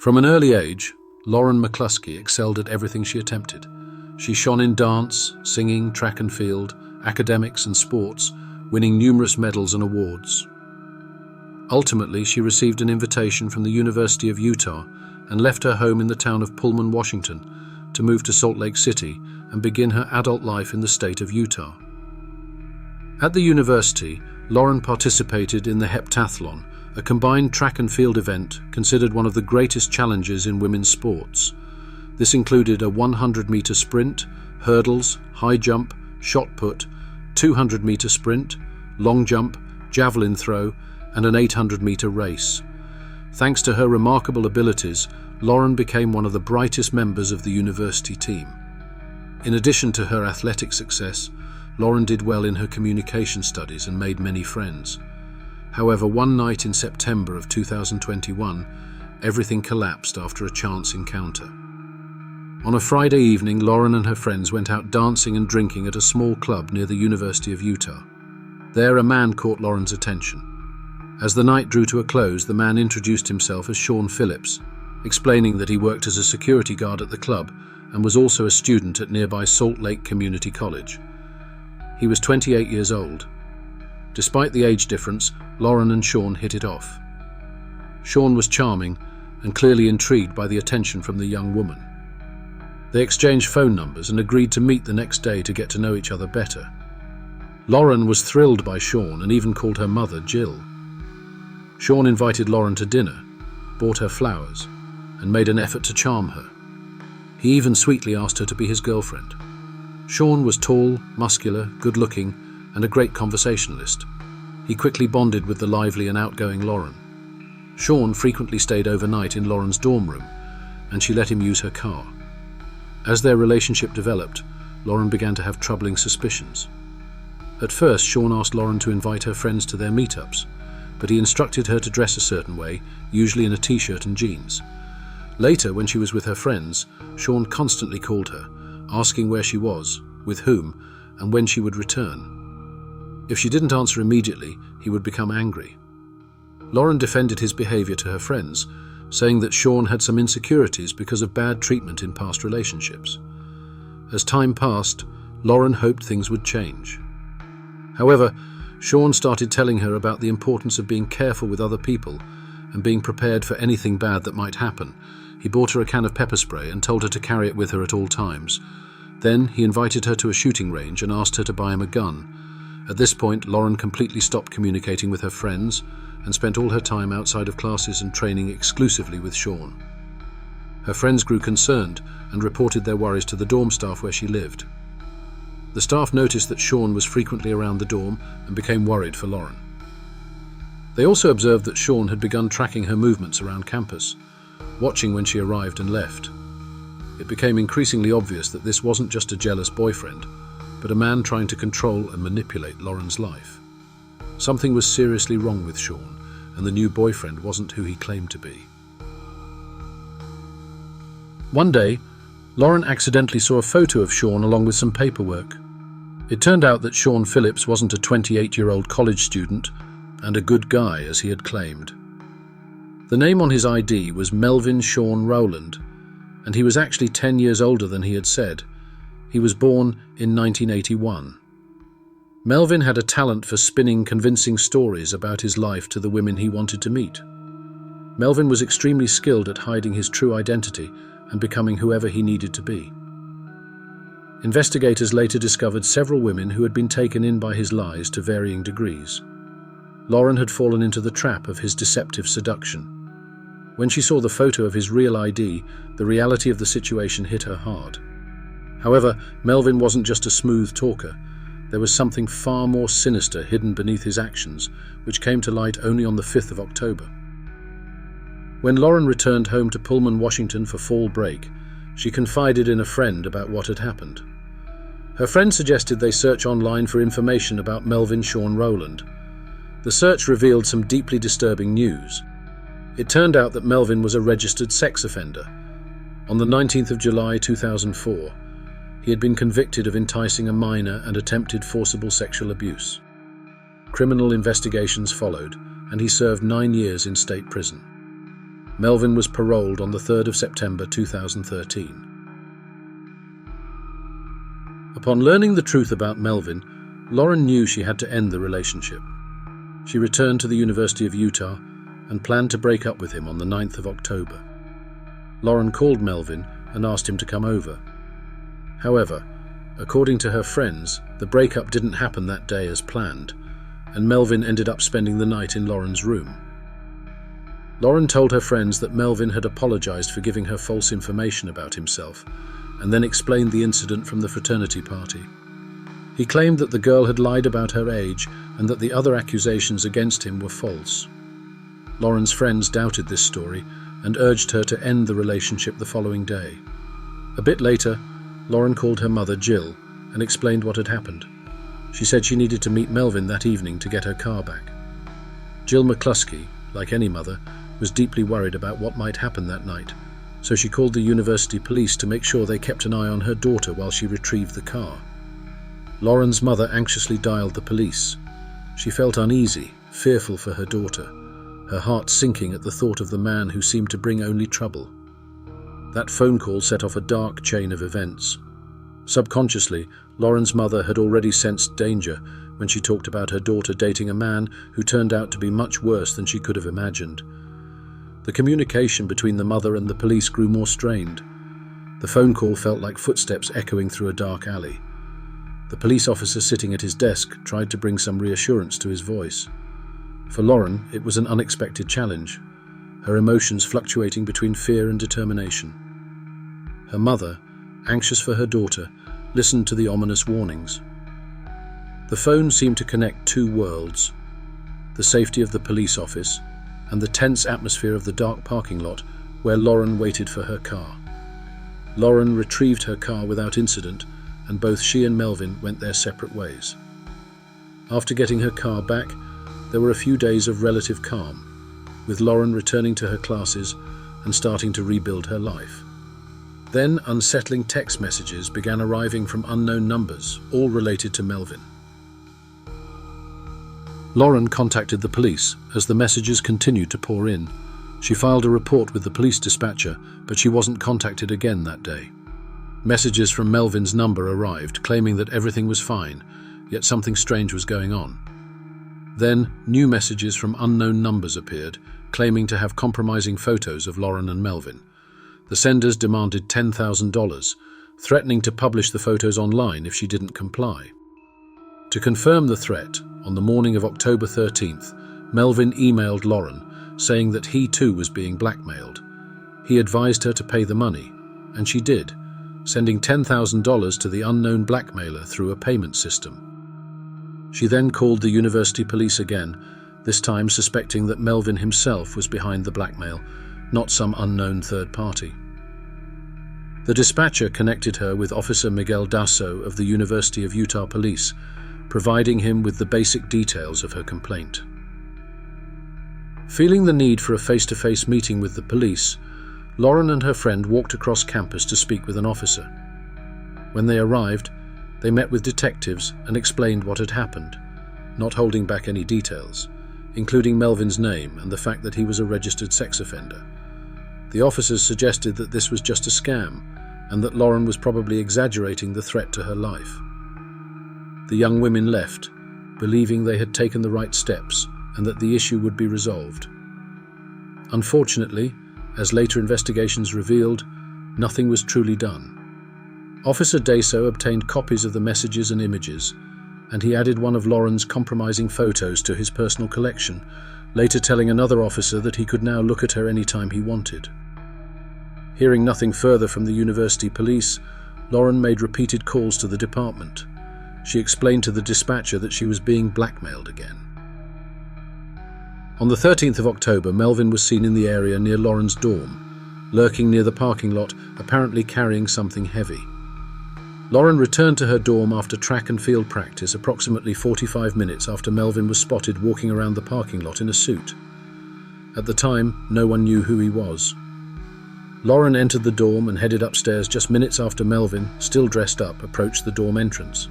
From an early age, Lauren McCluskey excelled at everything she attempted. She shone in dance, singing, track and field, academics and sports, winning numerous medals and awards. Ultimately, she received an invitation from the University of Utah and left her home in the town of Pullman, Washington, to move to Salt Lake City and begin her adult life in the state of Utah. At the university, Lauren participated in the heptathlon, a combined track and field event considered one of the greatest challenges in women's sports. This included a 100-meter sprint, hurdles, high jump, shot put, 200-meter sprint, long jump, javelin throw, and an 800-meter race. Thanks to her remarkable abilities, Lauren became one of the brightest members of the university team. In addition to her athletic success, Lauren did well in her communication studies and made many friends. However, one night in September of 2021, everything collapsed after a chance encounter. On a Friday evening, Lauren and her friends went out dancing and drinking at a small club near the University of Utah. There, a man caught Lauren's attention. As the night drew to a close, the man introduced himself as Sean Phillips, explaining that he worked as a security guard at the club and was also a student at nearby Salt Lake Community College. He was 28 years old. Despite the age difference, Lauren and Sean hit it off. Sean was charming and clearly intrigued by the attention from the young woman. They exchanged phone numbers and agreed to meet the next day to get to know each other better. Lauren was thrilled by Sean and even called her mother Jill. Sean invited Lauren to dinner, bought her flowers, and made an effort to charm her. He even sweetly asked her to be his girlfriend. Sean was tall, muscular, good-looking, and a great conversationalist. He quickly bonded with the lively and outgoing Lauren. Sean frequently stayed overnight in Lauren's dorm room, and she let him use her car. As their relationship developed, Lauren began to have troubling suspicions. At first, Sean asked Lauren to invite her friends to their meetups, but he instructed her to dress a certain way, usually in a t-shirt and jeans. Later, when she was with her friends, Sean constantly called her, asking where she was, with whom, and when she would return. If she didn't answer immediately, he would become angry. Lauren defended his behavior to her friends, saying that Sean had some insecurities because of bad treatment in past relationships. As time passed, Lauren hoped things would change. However, Sean started telling her about the importance of being careful with other people and being prepared for anything bad that might happen. He bought her a can of pepper spray and told her to carry it with her at all times. Then he invited her to a shooting range and asked her to buy him a gun. At this point, Lauren completely stopped communicating with her friends and spent all her time outside of classes and training exclusively with Sean. Her friends grew concerned and reported their worries to the dorm staff where she lived. The staff noticed that Sean was frequently around the dorm and became worried for Lauren. They also observed that Sean had begun tracking her movements around campus, watching when she arrived and left. It became increasingly obvious that this wasn't just a jealous boyfriend, but a man trying to control and manipulate Lauren's life. Something was seriously wrong with Sean, and the new boyfriend wasn't who he claimed to be. One day, Lauren accidentally saw a photo of Sean along with some paperwork. It turned out that Sean Phillips wasn't a 28-year-old college student and a good guy as he had claimed. The name on his ID was Melvin Sean Rowland, and he was actually 10 years older than he had said. He was born in 1981. Melvin had a talent for spinning convincing stories about his life to the women he wanted to meet. Melvin was extremely skilled at hiding his true identity and becoming whoever he needed to be. Investigators later discovered several women who had been taken in by his lies to varying degrees. Lauren had fallen into the trap of his deceptive seduction. When she saw the photo of his real ID, the reality of the situation hit her hard. However, Melvin wasn't just a smooth talker. There was something far more sinister hidden beneath his actions, which came to light only on the 5th of October. When Lauren returned home to Pullman, Washington for fall break, she confided in a friend about what had happened. Her friend suggested they search online for information about Melvin Sean Rowland. The search revealed some deeply disturbing news. It turned out that Melvin was a registered sex offender. On the 19th of July 2004, he had been convicted of enticing a minor and attempted forcible sexual abuse. Criminal investigations followed, and he served 9 years in state prison. Melvin was paroled on the 3rd of September 2013. Upon learning the truth about Melvin, Lauren knew she had to end the relationship. She returned to the University of Utah and planned to break up with him on the 9th of October. Lauren called Melvin and asked him to come over. However, according to her friends, the breakup didn't happen that day as planned, and Melvin ended up spending the night in Lauren's room. Lauren told her friends that Melvin had apologized for giving her false information about himself, and then explained the incident from the fraternity party. He claimed that the girl had lied about her age and that the other accusations against him were false. Lauren's friends doubted this story and urged her to end the relationship the following day. A bit later, Lauren called her mother, Jill, and explained what had happened. She said she needed to meet Melvin that evening to get her car back. Jill McCluskey, like any mother, was deeply worried about what might happen that night, so she called the university police to make sure they kept an eye on her daughter while she retrieved the car. Lauren's mother anxiously dialed the police. She felt uneasy, fearful for her daughter, her heart sinking at the thought of the man who seemed to bring only trouble. That phone call set off a dark chain of events. Subconsciously, Lauren's mother had already sensed danger when she talked about her daughter dating a man who turned out to be much worse than she could have imagined. The communication between the mother and the police grew more strained. The phone call felt like footsteps echoing through a dark alley. The police officer sitting at his desk tried to bring some reassurance to his voice. For Lauren, it was an unexpected challenge, her emotions fluctuating between fear and determination. Her mother, anxious for her daughter, listened to the ominous warnings. The phone seemed to connect two worlds: the safety of the police office and the tense atmosphere of the dark parking lot where Lauren waited for her car. Lauren retrieved her car without incident, and both she and Melvin went their separate ways. After getting her car back, there were a few days of relative calm, with Lauren returning to her classes and starting to rebuild her life. Then unsettling text messages began arriving from unknown numbers, all related to Melvin. Lauren contacted the police as the messages continued to pour in. She filed a report with the police dispatcher, but she wasn't contacted again that day. Messages from Melvin's number arrived, claiming that everything was fine, yet something strange was going on. Then, new messages from unknown numbers appeared, claiming to have compromising photos of Lauren and Melvin. The senders demanded $10,000, threatening to publish the photos online if she didn't comply. To confirm the threat, on the morning of October 13th, Melvin emailed Lauren, saying that he too was being blackmailed. He advised her to pay the money, and she did, sending $10,000 to the unknown blackmailer through a payment system. She then called the university police again, this time suspecting that Melvin himself was behind the blackmail, not some unknown third party. The dispatcher connected her with Officer Miguel Dasso of the University of Utah Police, providing him with the basic details of her complaint. Feeling the need for a face-to-face meeting with the police, Lauren and her friend walked across campus to speak with an officer. When they arrived, they met with detectives and explained what had happened, not holding back any details, including Melvin's name and the fact that he was a registered sex offender. The officers suggested that this was just a scam and that Lauren was probably exaggerating the threat to her life. The young women left, believing they had taken the right steps and that the issue would be resolved. Unfortunately, as later investigations revealed, nothing was truly done. Officer Dasso obtained copies of the messages and images, and he added one of Lauren's compromising photos to his personal collection, later telling another officer that he could now look at her anytime he wanted. Hearing nothing further from the university police, Lauren made repeated calls to the department. She explained to the dispatcher that she was being blackmailed again. On the 13th of October, Melvin was seen in the area near Lauren's dorm, lurking near the parking lot, apparently carrying something heavy. Lauren returned to her dorm after track and field practice approximately 45 minutes after Melvin was spotted walking around the parking lot in a suit. At the time, no one knew who he was. Lauren entered the dorm and headed upstairs just minutes after Melvin, still dressed up, approached the dorm entrance.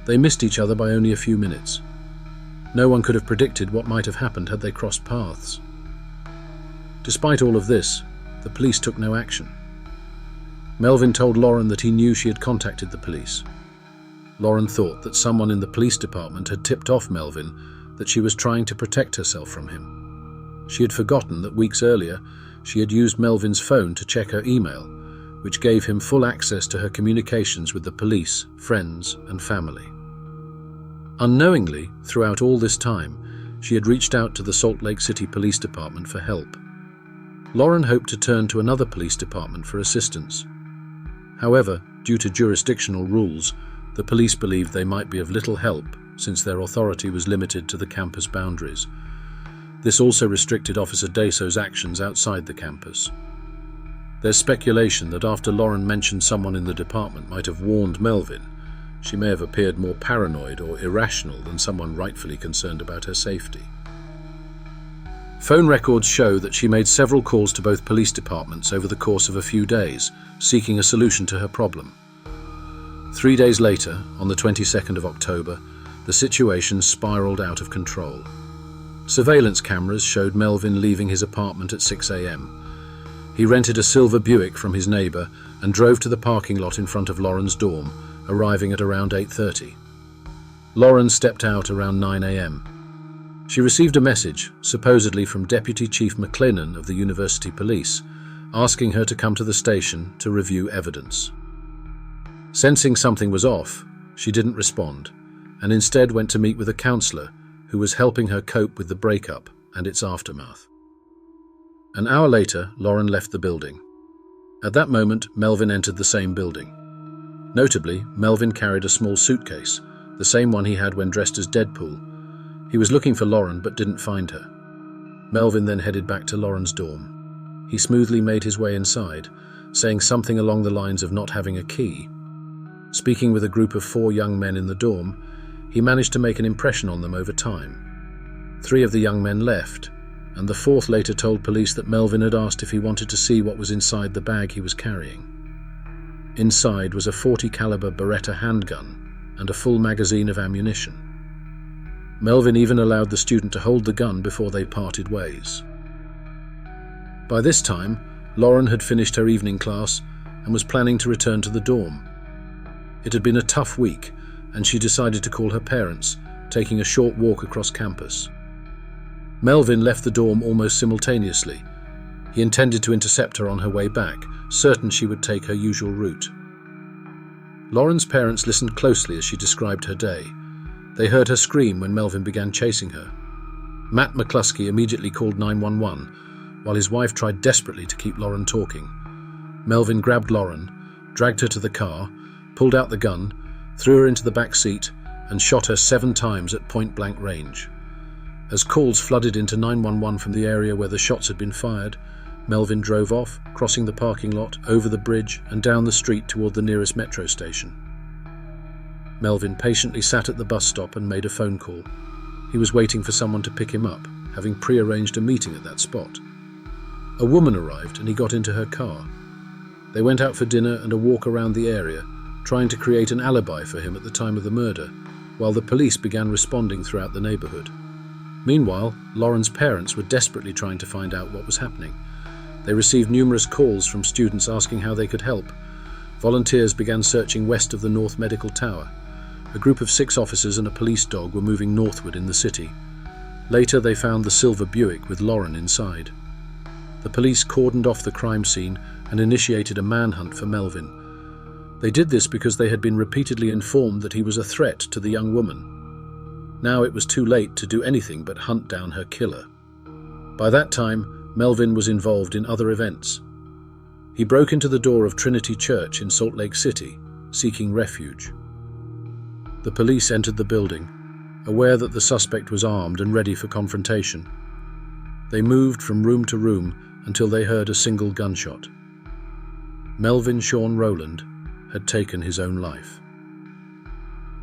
They missed each other by only a few minutes. No one could have predicted what might have happened had they crossed paths. Despite all of this, the police took no action. Melvin told Lauren that he knew she had contacted the police. Lauren thought that someone in the police department had tipped off Melvin that she was trying to protect herself from him. She had forgotten that weeks earlier she had used Melvin's phone to check her email, which gave him full access to her communications with the police, friends, and family. Unknowingly, throughout all this time, she had reached out to the Salt Lake City Police Department for help. Lauren hoped to turn to another police department for assistance. However, due to jurisdictional rules, the police believed they might be of little help since their authority was limited to the campus boundaries. This also restricted Officer Deso's actions outside the campus. There's speculation that after Lauren mentioned someone in the department might have warned Melvin, she may have appeared more paranoid or irrational than someone rightfully concerned about her safety. Phone records show that she made several calls to both police departments over the course of a few days, seeking a solution to her problem. 3 days later, on the 22nd of October, the situation spiraled out of control. Surveillance cameras showed Melvin leaving his apartment at 6 a.m. He rented a silver Buick from his neighbor and drove to the parking lot in front of Lauren's dorm, arriving at around 8:30. Lauren stepped out around 9 a.m. She received a message, supposedly from Deputy Chief McClennan of the University Police, asking her to come to the station to review evidence. Sensing something was off, she didn't respond, and instead went to meet with a counselor who was helping her cope with the breakup and its aftermath. An hour later, Lauren left the building. At that moment, Melvin entered the same building. Notably, Melvin carried a small suitcase, the same one he had when dressed as Deadpool. He was looking for Lauren but didn't find her. Melvin then headed back to Lauren's dorm. He smoothly made his way inside, saying something along the lines of not having a key. Speaking with a group of 4 young men in the dorm, he managed to make an impression on them over time. 3 of the young men left, and the 4th later told police that Melvin had asked if he wanted to see what was inside the bag he was carrying. Inside was a .40 caliber Beretta handgun and a full magazine of ammunition. Melvin even allowed the student to hold the gun before they parted ways. By this time, Lauren had finished her evening class and was planning to return to the dorm. It had been a tough week, and she decided to call her parents, taking a short walk across campus. Melvin left the dorm almost simultaneously. He intended to intercept her on her way back, certain she would take her usual route. Lauren's parents listened closely as she described her day. They heard her scream when Melvin began chasing her. Matt McCluskey immediately called 911, while his wife tried desperately to keep Lauren talking. Melvin grabbed Lauren, dragged her to the car, pulled out the gun, threw her into the back seat, and shot her 7 times at point-blank range. As calls flooded into 911 from the area where the shots had been fired, Melvin drove off, crossing the parking lot, over the bridge, and down the street toward the nearest metro station. Melvin patiently sat at the bus stop and made a phone call. He was waiting for someone to pick him up, having pre-arranged a meeting at that spot. A woman arrived and he got into her car. They went out for dinner and a walk around the area, trying to create an alibi for him at the time of the murder, while the police began responding throughout the neighborhood. Meanwhile, Lauren's parents were desperately trying to find out what was happening. They received numerous calls from students asking how they could help. Volunteers began searching west of the North Medical Tower. A group of 6 officers and a police dog were moving northward in the city. Later, they found the silver Buick with Lauren inside. The police cordoned off the crime scene and initiated a manhunt for Melvin. They did this because they had been repeatedly informed that he was a threat to the young woman. Now it was too late to do anything but hunt down her killer. By that time, Melvin was involved in other events. He broke into the door of Trinity Church in Salt Lake City, seeking refuge. The police entered the building, aware that the suspect was armed and ready for confrontation. They moved from room to room until they heard a single gunshot. Melvin Sean Rowland had taken his own life.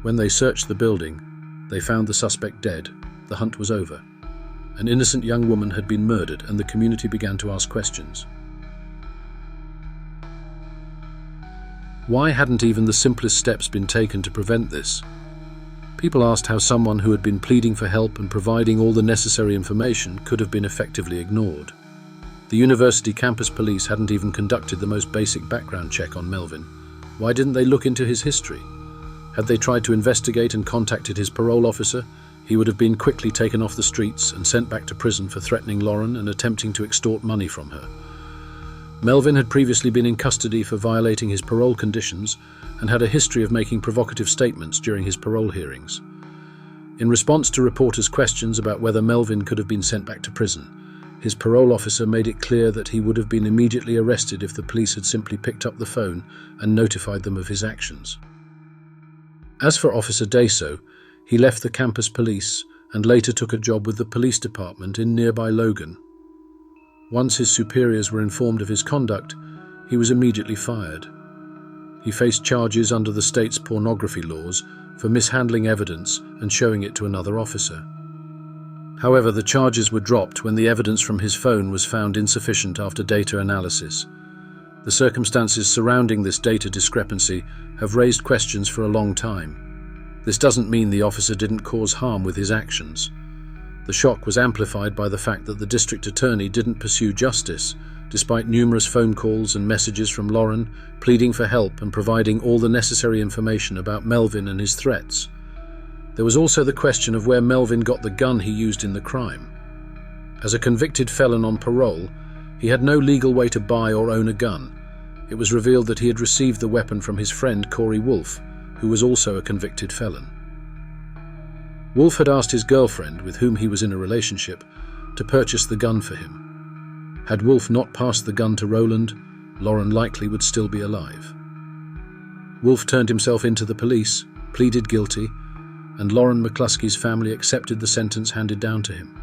When they searched the building, they found the suspect dead. The hunt was over. An innocent young woman had been murdered, and the community began to ask questions. Why hadn't even the simplest steps been taken to prevent this? People asked how someone who had been pleading for help and providing all the necessary information could have been effectively ignored. The university campus police hadn't even conducted the most basic background check on Melvin. Why didn't they look into his history? Had they tried to investigate and contacted his parole officer, he would have been quickly taken off the streets and sent back to prison for threatening Lauren and attempting to extort money from her. Melvin had previously been in custody for violating his parole conditions and had a history of making provocative statements during his parole hearings. In response to reporters' questions about whether Melvin could have been sent back to prison, his parole officer made it clear that he would have been immediately arrested if the police had simply picked up the phone and notified them of his actions. As for Officer Deso, he left the campus police and later took a job with the police department in nearby Logan. Once his superiors were informed of his conduct, he was immediately fired. He faced charges under the state's pornography laws for mishandling evidence and showing it to another officer. However, the charges were dropped when the evidence from his phone was found insufficient after data analysis. The circumstances surrounding this data discrepancy have raised questions for a long time. This doesn't mean the officer didn't cause harm with his actions. The shock was amplified by the fact that the district attorney didn't pursue justice, despite numerous phone calls and messages from Lauren pleading for help and providing all the necessary information about Melvin and his threats. There was also the question of where Melvin got the gun he used in the crime. As a convicted felon on parole, he had no legal way to buy or own a gun. It was revealed that he had received the weapon from his friend Corey Wolf, who was also a convicted felon. Wolf had asked his girlfriend, with whom he was in a relationship, to purchase the gun for him. Had Wolf not passed the gun to Roland, Lauren likely would still be alive. Wolf turned himself into the police, pleaded guilty, and Lauren McCluskey's family accepted the sentence handed down to him.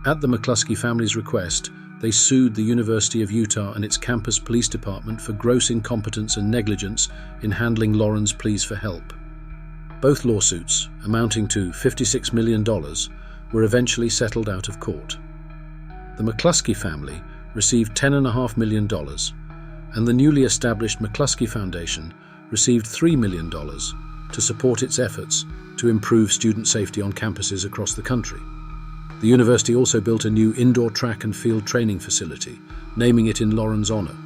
At the McCluskey family's request, they sued the University of Utah and its campus police department for gross incompetence and negligence in handling Lauren's pleas for help. Both lawsuits, amounting to $56 million, were eventually settled out of court. The McCluskey family received $10.5 million, and the newly established McCluskey Foundation received $3 million to support its efforts to improve student safety on campuses across the country. The university also built a new indoor track and field training facility, naming it in Lauren's honor.